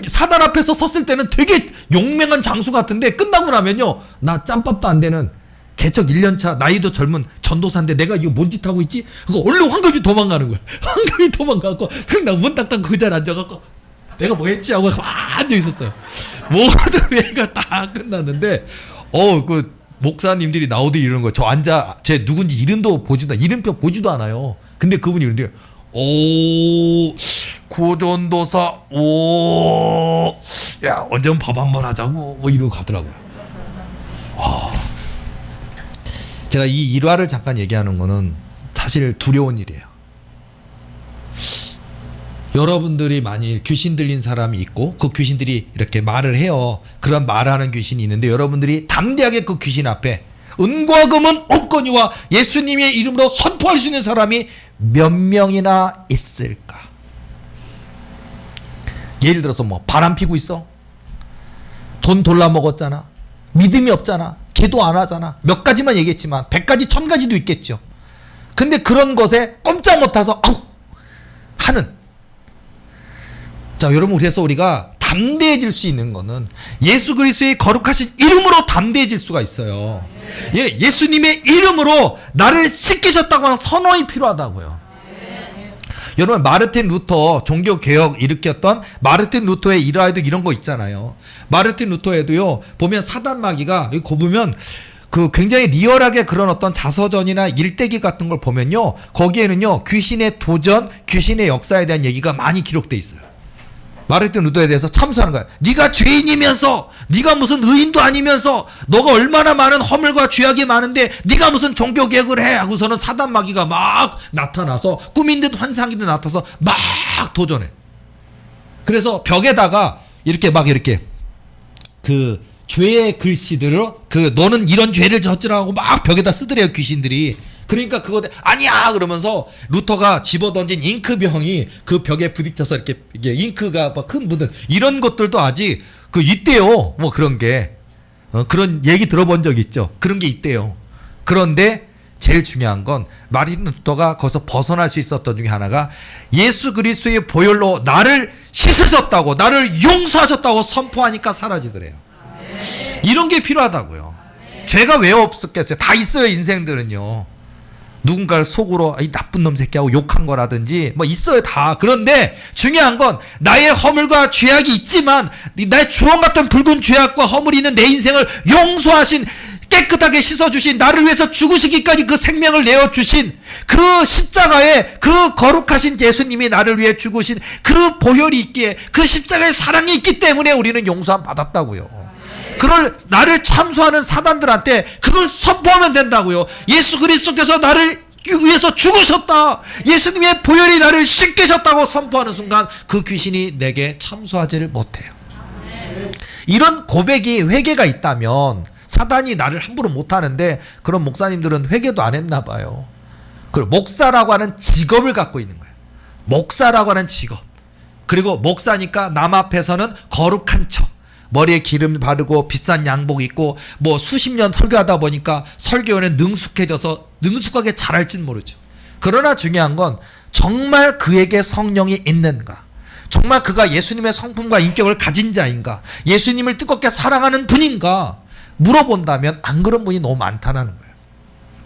사단 앞에서 섰을 때는 되게 용맹한 장수 같은데 끝나고 나면요, 나 짬밥도 안 되는 개척 1년차 나이도 젊은 전도사인데 내가 이거 뭔 짓 하고 있지? 그거 얼른 황급히 도망가는 거야. 황급히 도망가고 그냥 나 문 딱 닫고 그 자리에 앉아갖고 내가 뭐 했지 하고 앉아 있었어요. 모든 회의가 다 끝났는데 그 목사님들이 나오더니 이러는 거예요. 제 누군지 이름표 보지도 않아요. 근데 그분이 이러는데 고전도사 야 언제 밥 한 번 하자고 뭐 이러고 가더라고요. 제가 이 일화를 잠깐 얘기하는 거는 사실 두려운 일이에요. 여러분들이 만일 귀신 들린 사람이 있고 그 귀신들이 이렇게 말을 해요. 그런 말하는 귀신이 있는데 여러분들이 담대하게 그 귀신 앞에 은과 금은 없거니와 예수님의 이름으로 선포할 수 있는 사람이 몇 명이나 있을까? 예를 들어서 뭐 바람 피고 있어? 돈 돌라 먹었잖아. 믿음이 없잖아. 기도 안 하잖아. 몇 가지만 얘기했지만 100가지 1000가지도 있겠죠. 근데 그런 것에 꼼짝 못해서 하는. 자, 여러분, 그래서 우리가 담대해질 수 있는 거는 예수 그리스도의 거룩하신 이름으로 담대해질 수가 있어요. 예수님의 이름으로 나를 씻기셨다고 하는 선언이 필요하다고요. 여러분, 마르틴 루터 종교개혁 일으켰던 마르틴 루터의 일화에도 이런 거 있잖아요. 마르틴 루터에도요, 보면 사단마귀가 거 보면 그 굉장히 리얼하게 그런 어떤 자서전이나 일대기 같은 걸 보면요, 거기에는요 귀신의 도전, 귀신의 역사에 대한 얘기가 많이 기록돼 있어요. 마르틴 루터에 대해서 참수하는 거야. 네가 죄인이면서, 네가 무슨 의인도 아니면서, 너가 얼마나 많은 허물과 죄악이 많은데 네가 무슨 종교개혁을 해 하고서는 사단마귀가 막 나타나서 꾸민 듯 환상인 듯 나타나서 막 도전해. 그래서 벽에다가 이렇게 그 죄의 글씨들로 너는 이런 죄를 저지라고 막 벽에다 쓰더래요, 귀신들이. 그러니까 그거 아니야 그러면서 루터가 집어던진 잉크병이 그 벽에 부딪혀서 이렇게 이게 잉크가 막 큰 묻은 이런 것들도 아직 있대요. 뭐 그런 게 그런 얘기 들어본 적 있죠. 그런 게 있대요. 그런데 제일 중요한 건 마르틴 루터가 거기서 벗어날 수 있었던 중에 하나가 예수 그리스도의 보혈로 나를 씻으셨다고, 나를 용서하셨다고 선포하니까 사라지더래요. 이런 게 필요하다고요. 죄가 왜 없었겠어요? 다 있어요, 인생들은요. 누군가를 속으로 이 나쁜 놈 새끼하고 욕한 거라든지 뭐 있어요, 다. 그런데 중요한 건 나의 허물과 죄악이 있지만 나의 주홍 같은 붉은 죄악과 허물이 있는 내 인생을 용서하신, 깨끗하게 씻어주신, 나를 위해서 죽으시기까지 그 생명을 내어주신 그 십자가에 그 거룩하신 예수님이 나를 위해 죽으신 그 보혈이 있기에, 그 십자가의 사랑이 있기 때문에 우리는 용서함 받았다고요. 그걸 나를 참수하는 사단들한테 그걸 선포하면 된다고요. 예수 그리스도께서 나를 위해서 죽으셨다, 예수님의 보혈이 나를 씻기셨다고 선포하는 순간 그 귀신이 내게 참수하지를 못해요. 이런 고백이, 회개가 있다면 사단이 나를 함부로 못하는데, 그런 목사님들은 회개도 안 했나 봐요. 그리고 목사라고 하는 직업을 갖고 있는 거예요. 목사라고 하는 직업. 그리고 목사니까 남 앞에서는 거룩한 척, 머리에 기름 바르고 비싼 양복 입고 뭐 수십 년 설교하다 보니까 설교에 능숙해져서 능숙하게 잘할진 모르죠. 그러나 중요한 건 정말 그에게 성령이 있는가, 정말 그가 예수님의 성품과 인격을 가진 자인가, 예수님을 뜨겁게 사랑하는 분인가 물어본다면 안 그런 분이 너무 많다는 거예요.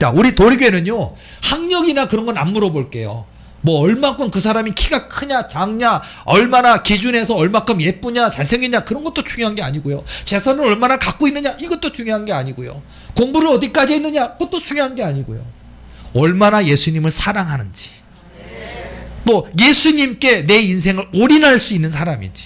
자, 우리 도리교회는요 학력이나 그런 건 안 물어볼게요. 뭐 얼마큼 그 사람이 키가 크냐 작냐, 얼마나 기준에서 얼마큼 예쁘냐 잘생겼냐, 그런 것도 중요한 게 아니고요. 재산을 얼마나 갖고 있느냐, 이것도 중요한 게 아니고요. 공부를 어디까지 했느냐, 그것도 중요한 게 아니고요. 얼마나 예수님을 사랑하는지, 또 예수님께 내 인생을 올인할 수 있는 사람인지,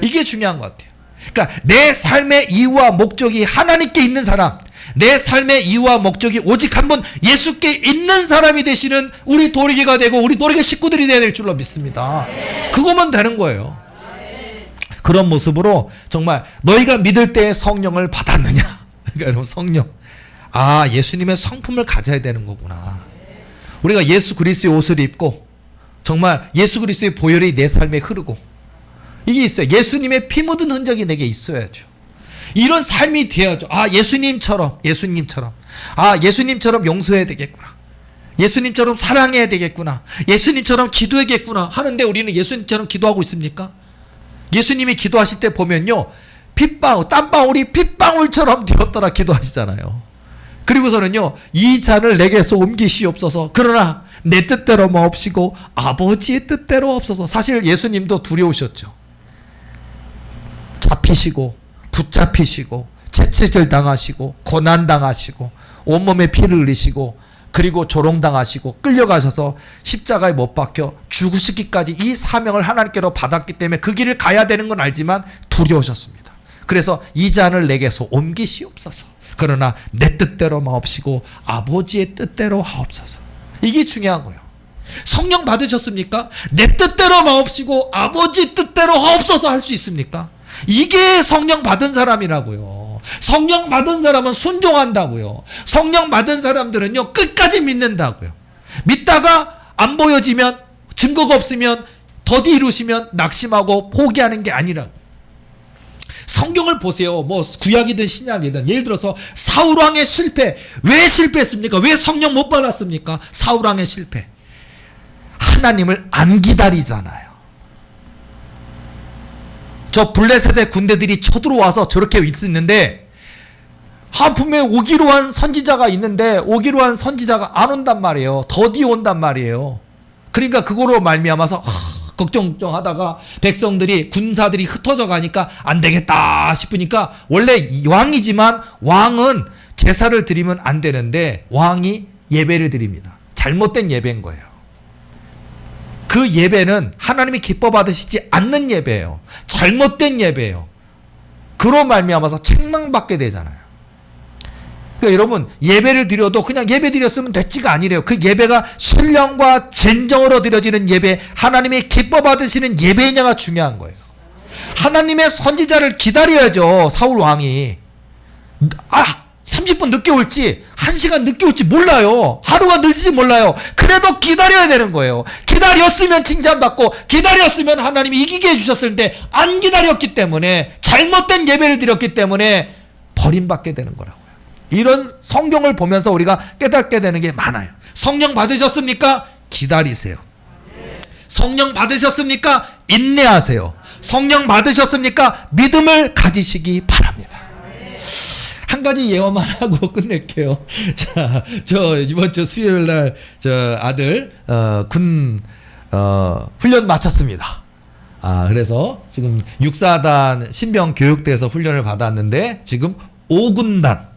이게 중요한 것 같아요. 그러니까 내 삶의 이유와 목적이 하나님께 있는 사람, 내 삶의 이유와 목적이 오직 한 분 예수께 있는 사람이 되시는 우리 도리기가 되고 우리 도리기 식구들이 되어야 될 줄로 믿습니다. 그거면 되는 거예요. 그런 모습으로 정말 너희가 믿을 때 성령을 받았느냐? 그러니까 여러분 성령. 아, 예수님의 성품을 가져야 되는 거구나. 우리가 예수 그리스도의 옷을 입고 정말 예수 그리스도의 보혈이 내 삶에 흐르고 이게 있어요. 예수님의 피 묻은 흔적이 내게 있어야죠. 이런 삶이 돼야죠. 아, 예수님처럼. 아, 예수님처럼 용서해야 되겠구나. 예수님처럼 사랑해야 되겠구나. 예수님처럼 기도해야겠구나 하는데 우리는 예수님처럼 기도하고 있습니까? 예수님이 기도하실 때 보면요, 땀방울이 핏방울처럼 되었더라 기도하시잖아요. 그리고서는요, 이 잔을 내게서 옮기시옵소서. 그러나 내 뜻대로 마옵시고 아버지의 뜻대로 없어서. 사실 예수님도 두려우셨죠. 잡히시고 붙잡히시고 채찍을 당하시고 고난 당하시고 온몸에 피를 흘리시고 그리고 조롱당하시고 끌려가셔서 십자가에 못 박혀 죽으시기까지 이 사명을 하나님께로 받았기 때문에 그 길을 가야 되는 건 알지만 두려우셨습니다. 그래서 이 잔을 내게서 옮기시옵소서. 그러나 내 뜻대로 마옵시고 아버지의 뜻대로 하옵소서. 이게 중요한 거예요. 성령 받으셨습니까? 내 뜻대로 마옵시고 아버지 뜻대로 하옵소서 할 수 있습니까? 이게 성령 받은 사람이라고요. 성령 받은 사람은 순종한다고요. 성령 받은 사람들은요, 끝까지 믿는다고요. 믿다가 안 보여지면, 증거가 없으면, 더디 이루시면 낙심하고 포기하는 게 아니라고. 성경을 보세요. 뭐 구약이든 신약이든. 예를 들어서 사울왕의 실패. 왜 실패했습니까? 왜 성령 못 받았습니까? 사울왕의 실패. 하나님을 안 기다리잖아요. 저 블레셋의 군대들이 쳐들어와서 저렇게 있었는데, 분명히 오기로 한 선지자가 있는데 오기로 한 선지자가 안 온단 말이에요. 더디 온단 말이에요. 그러니까 그거로 말미암아서 걱정하다가 백성들이, 군사들이 흩어져 가니까 안 되겠다 싶으니까, 원래 왕이지만 왕은 제사를 드리면 안 되는데 왕이 예배를 드립니다. 잘못된 예배인 거예요. 그 예배는 하나님이 기뻐 받으시지 않는 예배예요. 잘못된 예배예요. 그로 말미암아서 책망받게 되잖아요. 그러니까 여러분, 예배를 드려도 그냥 예배 드렸으면 됐지가 아니래요. 그 예배가 신령과 진정으로 드려지는 예배, 하나님이 기뻐 받으시는 예배냐가 중요한 거예요. 하나님의 선지자를 기다려야죠. 사울 왕이 30분 늦게 올지 1시간 늦게 올지 몰라요. 하루가 늦을지 몰라요. 그래도 기다려야 되는 거예요. 기다렸으면 칭찬받고, 기다렸으면 하나님이 이기게 해주셨을 때 안 기다렸기 때문에, 잘못된 예배를 드렸기 때문에 버림받게 되는 거라고요. 이런 성경을 보면서 우리가 깨닫게 되는 게 많아요. 성령 받으셨습니까? 기다리세요. 성령 받으셨습니까? 인내하세요. 성령 받으셨습니까? 믿음을 가지시기 바랍니다. 한 가지 예언만 하고 끝낼게요. 자, 저 이번 주 수요일 날 저 아들 군 훈련 마쳤습니다. 그래서 지금 6사단 신병 교육대에서 훈련을 받았는데 지금 5군단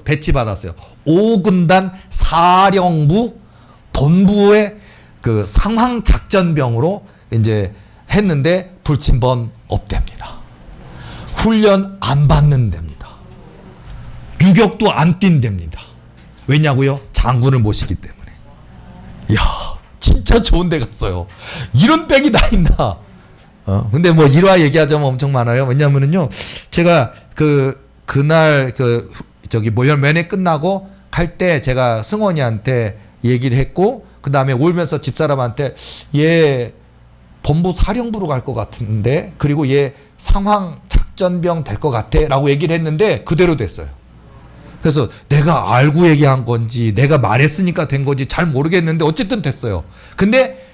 배치 받았어요. 5군단 사령부 본부의 그 상황 작전병으로 이제 했는데 불침번 없답니다. 훈련 안 받는 됩니다. 유격도 안 뛴답니다. 왜냐고요? 장군을 모시기 때문에. 이야, 진짜 좋은 데 갔어요. 이런 백이 다 있나? 근데 뭐 일화 얘기하자면 엄청 많아요. 왜냐면은요, 제가 그날 면회 끝나고 갈 때 제가 승원이한테 얘기를 했고, 그 다음에 울면서 집사람한테 얘 본부 사령부로 갈 것 같은데, 그리고 얘 상황 작전병 될 것 같아 라고 얘기를 했는데 그대로 됐어요. 그래서 내가 알고 얘기한 건지 내가 말했으니까 된 건지 잘 모르겠는데 어쨌든 됐어요. 근데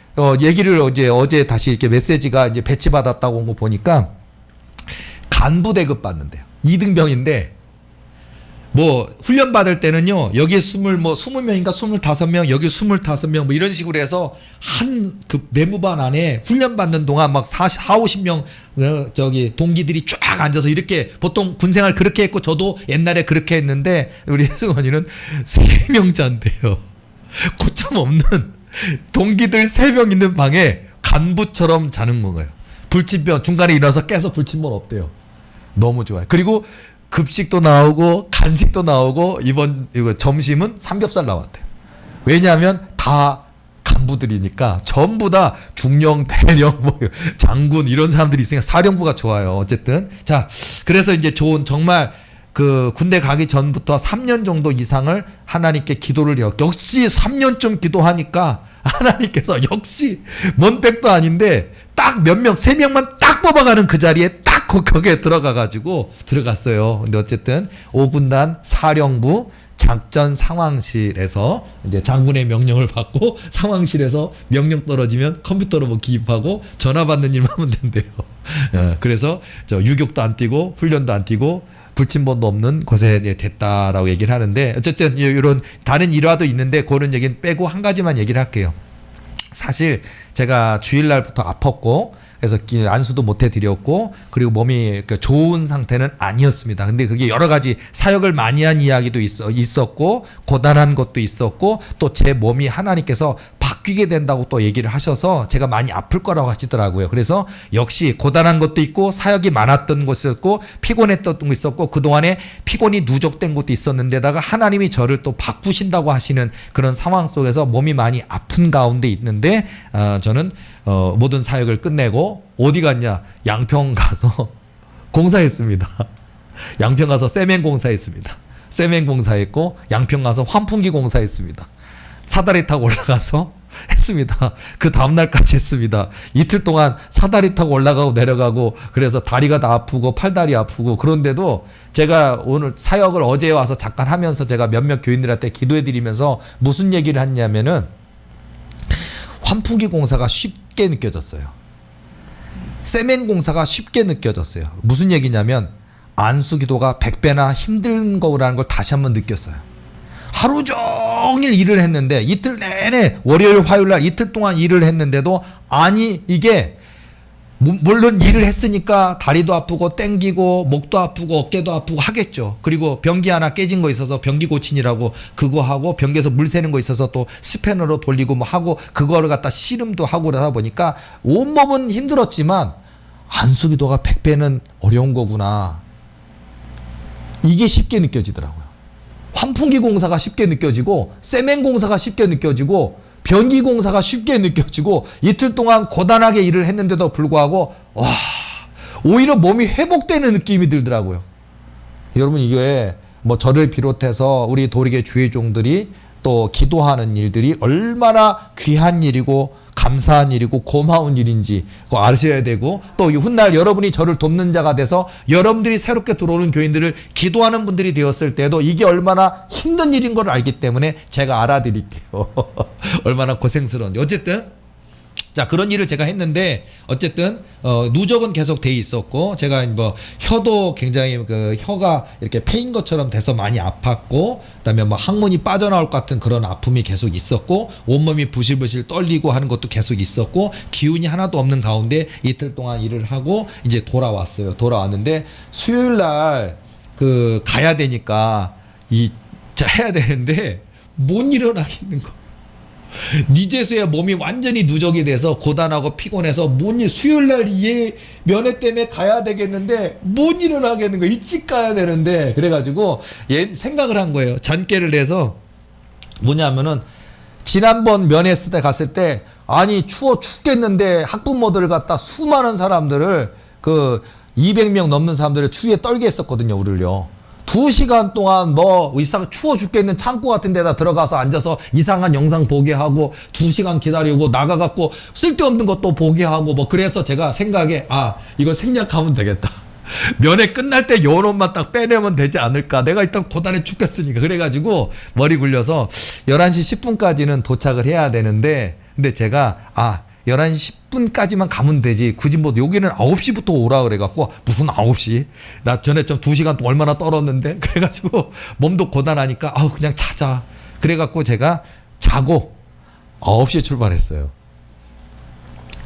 얘기를 어제 다시 이렇게 메시지가 이제 배치받았다고 온 거 보니까 간부 대급 받는데요. 2등병인데 뭐 훈련 받을 때는요, 여기 20명인가 25명, 여기 25명 뭐 이런 식으로 해서 한 그 내무반 안에 훈련 받는 동안 막 50명 동기들이 쫙 앉아서 이렇게, 보통 군생활 그렇게 했고 저도 옛날에 그렇게 했는데 우리 승원이는 3명 잔대요. 고참 없는 동기들 3명 있는 방에 간부처럼 자는 거예요. 불침병 중간에 일어나서 깨서 불침번 없대요. 너무 좋아요. 그리고 급식도 나오고 간식도 나오고 이거 점심은 삼겹살 나왔대요. 왜냐하면 다 간부들이니까 전부 다 중령, 대령, 뭐 장군 이런 사람들이 있으니까 사령부가 좋아요. 어쨌든 자, 그래서 이제 좋은 정말 그 군대 가기 전부터 3년 정도 이상을 하나님께 기도를 해요. 역시 3년쯤 기도하니까 하나님께서 역시 먼 백도 아닌데 딱 몇 명, 3명만 딱 뽑아가는 그 자리에 딱 거기에 들어가가지고 들어갔어요. 근데 어쨌든 5군단 사령부 작전 상황실에서 이제 장군의 명령을 받고 상황실에서 명령 떨어지면 컴퓨터로 뭐 기입하고 전화 받는 일만 하면 된대요. 그래서 저 유격도 안 뛰고 훈련도 안 뛰고 불침번도 없는 곳에 됐다라고 얘기를 하는데 어쨌든 이런 다른 일화도 있는데 그런 얘기는 빼고 한 가지만 얘기를 할게요. 사실 제가 주일날부터 아팠고 그래서 안수도 못 해드렸고 그리고 몸이 좋은 상태는 아니었습니다. 근데 그게 여러 가지 사역을 많이 한 이야기도 있었고 고단한 것도 있었고 또 제 몸이 하나님께서 바뀌게 된다고 또 얘기를 하셔서 제가 많이 아플 거라고 하시더라고요. 그래서 역시 고단한 것도 있고 사역이 많았던 것이 있었고 피곤했던 거 있었고 그동안에 피곤이 누적된 것도 있었는데다가 하나님이 저를 또 바꾸신다고 하시는 그런 상황 속에서 몸이 많이 아픈 가운데 있는데 저는 모든 사역을 끝내고 어디 갔냐? 양평 가서 공사했습니다. 양평 가서 세멘 공사했습니다. 세멘 공사했고 양평 가서 환풍기 공사했습니다. 사다리 타고 올라가서 했습니다. 그 다음날까지 했습니다. 이틀 동안 사다리 타고 올라가고 내려가고 그래서 다리가 다 아프고 팔다리 아프고 그런데도 제가 오늘 사역을 어제 와서 잠깐 하면서 제가 몇몇 교인들한테 기도해 드리면서 무슨 얘기를 했냐면은 환풍기 공사가 쉽게 느껴졌어요. 세멘 공사가 쉽게 느껴졌어요. 무슨 얘기냐면 안수 기도가 100배나 힘든 거라는 걸 다시 한번 느꼈어요. 하루 종일 일을 했는데 이틀 내내 월요일 화요일 날 이틀 동안 일을 했는데도 아니 이게 물론 일을 했으니까 다리도 아프고 땡기고 목도 아프고 어깨도 아프고 하겠죠. 그리고 변기 하나 깨진 거 있어서 변기 고치느라고 그거 하고 변기에서 물 새는 거 있어서 또 스패너로 돌리고 뭐 하고 그거를 갖다 씨름도 하고 그러다 보니까 온몸은 힘들었지만 안수기도가 100배는 어려운 거구나. 이게 쉽게 느껴지더라고요. 환풍기 공사가 쉽게 느껴지고 세멘 공사가 쉽게 느껴지고 변기 공사가 쉽게 느껴지고 이틀 동안 고단하게 일을 했는데도 불구하고 와 오히려 몸이 회복되는 느낌이 들더라고요. 여러분 이게 뭐 저를 비롯해서 우리 도리계 주의 종들이 또 기도하는 일들이 얼마나 귀한 일이고 감사한 일이고 고마운 일인지 그거 아셔야 되고 또 이 훗날 여러분이 저를 돕는 자가 돼서 여러분들이 새롭게 들어오는 교인들을 기도하는 분들이 되었을 때도 이게 얼마나 힘든 일인 걸 알기 때문에 제가 알아드릴게요. 얼마나 고생스러운지. 어쨌든 자 그런 일을 제가 했는데 어쨌든 누적은 계속 돼 있었고 제가 뭐 혀도 굉장히 그 혀가 이렇게 패인 것처럼 돼서 많이 아팠고 그다음에 뭐 항문이 빠져나올 것 같은 그런 아픔이 계속 있었고 온몸이 부실부실 떨리고 하는 것도 계속 있었고 기운이 하나도 없는 가운데 이틀 동안 일을 하고 이제 돌아왔어요. 돌아왔는데 수요일 날 그 가야 되니까 해야 되는데 못 일어나겠는 거. 니제수야 몸이 완전히 누적이 돼서 고단하고 피곤해서 수요일날 얘 면회 때문에 가야 되겠는데 못 일어나겠는 거. 일찍 가야 되는데 그래가지고 얘 생각을 한 거예요. 전개를 해서 뭐냐면은 지난번 면회 때 갔을 때 아니 추워 죽겠는데 학부모들을 갖다 수많은 사람들을 그 200명 넘는 사람들을 추위에 떨게 했었거든요. 우리를요. 2시간 동안 뭐 이상 추워 죽겠는 창고 같은 데다 들어가서 앉아서 이상한 영상 보게 하고 2시간 기다리고 나가갖고 쓸데없는 것도 보게 하고 뭐 그래서 제가 생각에 이거 생략하면 되겠다. 면회 끝날 때 요런만 딱 빼내면 되지 않을까. 내가 일단 고단해 죽겠으니까. 그래가지고 머리 굴려서 11시 10분까지는 도착을 해야 되는데 근데 제가 11시 10분까지만 가면 되지. 굳이 뭐 여기는 9시부터 오라 그래갖고 무슨 9시? 나 전에 좀 2시간 동안 얼마나 떨었는데 그래가지고 몸도 고단하니까 그냥 자자. 그래갖고 제가 자고 9시에 출발했어요.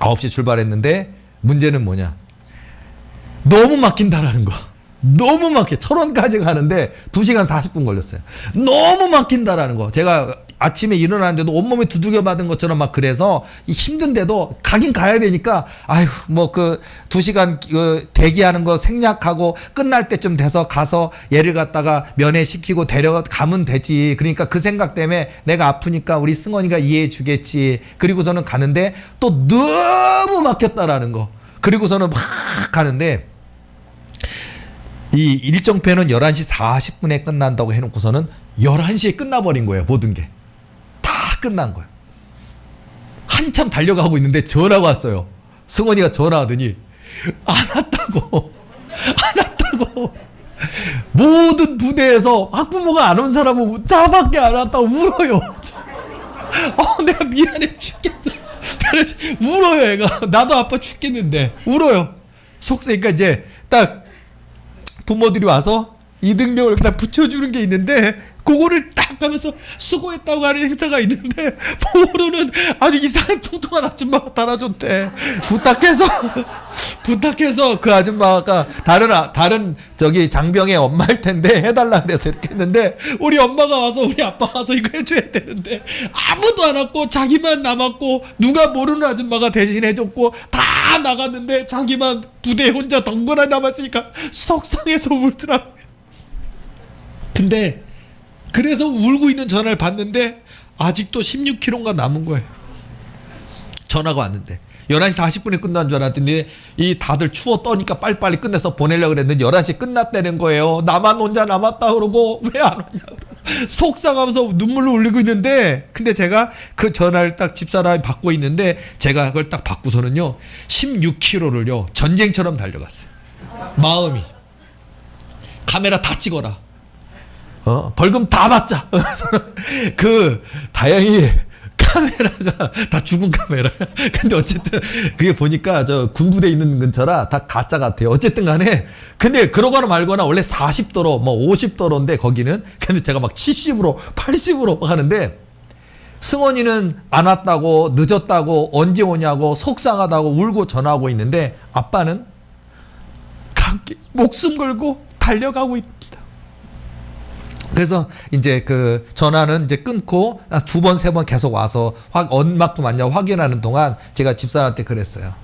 9시에 출발했는데 문제는 뭐냐? 너무 막힌다라는 거. 너무 막혀. 철원까지 가는데 2시간 40분 걸렸어요. 너무 막힌다라는 거. 제가 아침에 일어나는데도 온몸에 두들겨 맞은 것처럼 막 그래서 힘든데도 가긴 가야 되니까 아휴 뭐 그 2시간 대기하는 거 생략하고 끝날 때쯤 돼서 가서 얘를 갖다가 면회시키고 데려가면 되지. 그러니까 그 생각 때문에 내가 아프니까 우리 승원이가 이해해 주겠지. 그리고서는 가는데 또 너무 막혔다라는 거. 그리고서는 막 가는데 이 일정표는 11시 40분에 끝난다고 해놓고서는 11시에 끝나버린 거예요. 모든 게 다 끝난 거예요. 한참 달려가고 있는데 전화가 왔어요. 승원이가 전화하더니 안 왔다고 모든 부대에서 학부모가 안 온 사람은 나밖에 안 왔다고 울어요. 내가 미안해 죽겠어. 울어요. 애가 나도 아파 죽겠는데 울어요. 그러니까 이제 딱 부모들이 와서 이등병을 딱 붙여주는 게 있는데 그거를 딱 하면서 수고했다고 하는 행사가 있는데 보로는 아주 이상한 뚱뚱한 아줌마가 달아줬대. 부탁해서 그 아줌마가 다른 저기 장병의 엄마일 텐데 해달라 그래서 이렇게 했는데 우리 엄마가 와서 우리 아빠가 와서 이거 해줘야 되는데 아무도 안 왔고 자기만 남았고 누가 모르는 아줌마가 대신 해줬고 다 나갔는데 자기만 부대에 혼자 덩그러니 남았으니까 속상해서 울더라고요. 근데 그래서 울고 있는 전화를 받는데 아직도 16km가 남은 거예요. 전화가 왔는데 11시 40분에 끝난 줄 알았더니 이 다들 추워 떠니까 빨리빨리 끝내서 보내려고 그랬는데 11시에 끝났다는 거예요. 나만 혼자 남았다 그러고 왜 안 오냐고 속상하면서 눈물을 흘리고 있는데 근데 제가 그 전화를 딱 집사람이 받고 있는데 제가 그걸 딱 받고서는요 16km를요 전쟁처럼 달려갔어요. 마음이 카메라 다 찍어라. 벌금 다 받자. 다행히 카메라가 다 죽은 카메라야. 근데 어쨌든 그게 보니까 저 군부대 있는 근처라 다 가짜 같아요. 어쨌든 간에 근데 그러거나 말거나 원래 40도로 뭐 50도로인데 거기는 근데 제가 막 70으로 80으로 하는데 승원이는 안 왔다고 늦었다고 언제 오냐고 속상하다고 울고 전화하고 있는데 아빠는 목숨 걸고 달려가고 있다. 그래서 이제 그 전화는 이제 끊고 2번, 3번 계속 와서 언만큼 왔냐고 확인하는 동안 제가 집사람한테 그랬어요.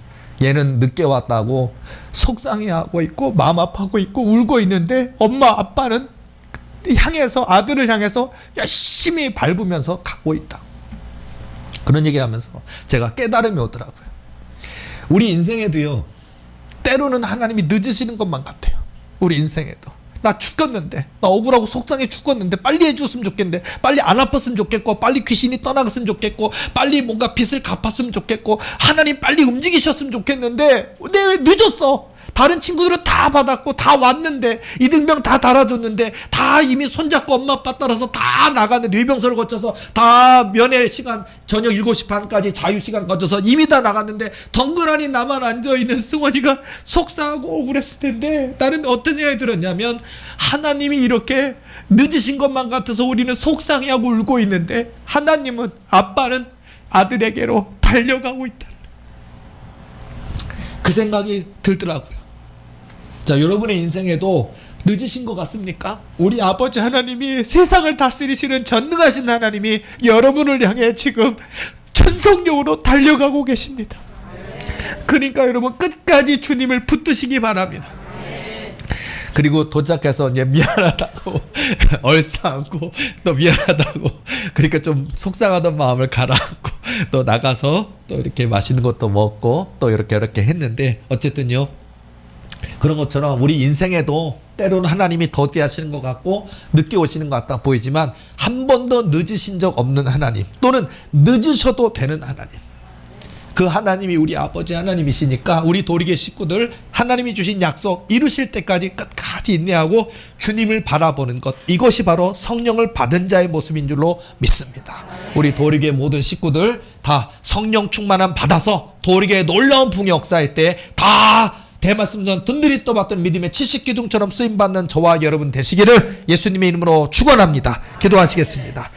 얘는 늦게 왔다고 속상해하고 있고 마음 아파하고 있고 울고 있는데 엄마 아빠는 아들을 향해서 열심히 밟으면서 가고 있다. 그런 얘기를 하면서 제가 깨달음이 오더라고요. 우리 인생에도요 때로는 하나님이 늦으시는 것만 같아요. 우리 인생에도 나 죽겠는데 나 억울하고 속상해 죽겠는데 빨리 해줬으면 좋겠는데 빨리 안 아팠으면 좋겠고 빨리 귀신이 떠나갔으면 좋겠고 빨리 뭔가 빚을 갚았으면 좋겠고 하나님 빨리 움직이셨으면 좋겠는데 왜 늦었어. 다른 친구들은 다 받았고 다 왔는데 이등병 다 달아줬는데 다 이미 손잡고 엄마 아빠 따라서 다 나갔는데 의병서를 거쳐서 다 면회 시간 저녁 7시 반까지 자유시간 거쳐서 이미 다 나갔는데 덩그러니 나만 앉아있는 승원이가 속상하고 억울했을 텐데 나는 어떤 생각이 들었냐면 하나님이 이렇게 늦으신 것만 같아서 우리는 속상해하고 울고 있는데 하나님은 아빠는 아들에게로 달려가고 있다. 그 생각이 들더라고요. 자, 여러분의 인생에도 늦으신 것 같습니까? 우리 아버지 하나님이 세상을 다스리시는 전능하신 하나님이 여러분을 향해 지금 전속력으로 달려가고 계십니다. 그러니까 여러분 끝까지 주님을 붙드시기 바랍니다. 그리고 도착해서 이제 미안하다고 얼싸안고 또 미안하다고 그러니까 좀 속상하던 마음을 가라앉고 또 나가서 또 이렇게 맛있는 것도 먹고 또 이렇게 했는데 어쨌든요 그런 것처럼 우리 인생에도 때로는 하나님이 더디하시는 것 같고 늦게 오시는 것 같다 보이지만 한 번도 늦으신 적 없는 하나님 또는 늦으셔도 되는 하나님 그 하나님이 우리 아버지 하나님이시니까 우리 도리계 식구들 하나님이 주신 약속 이루실 때까지 끝까지 인내하고 주님을 바라보는 것 이것이 바로 성령을 받은 자의 모습인 줄로 믿습니다. 우리 도리계 모든 식구들 다 성령 충만함 받아서 도리계의 놀라운 붕의 역사의 때 다 대말씀전 든든히 떠받던 믿음의 70기둥처럼 쓰임받는 저와 여러분 되시기를 예수님의 이름으로 축원합니다. 기도하시겠습니다.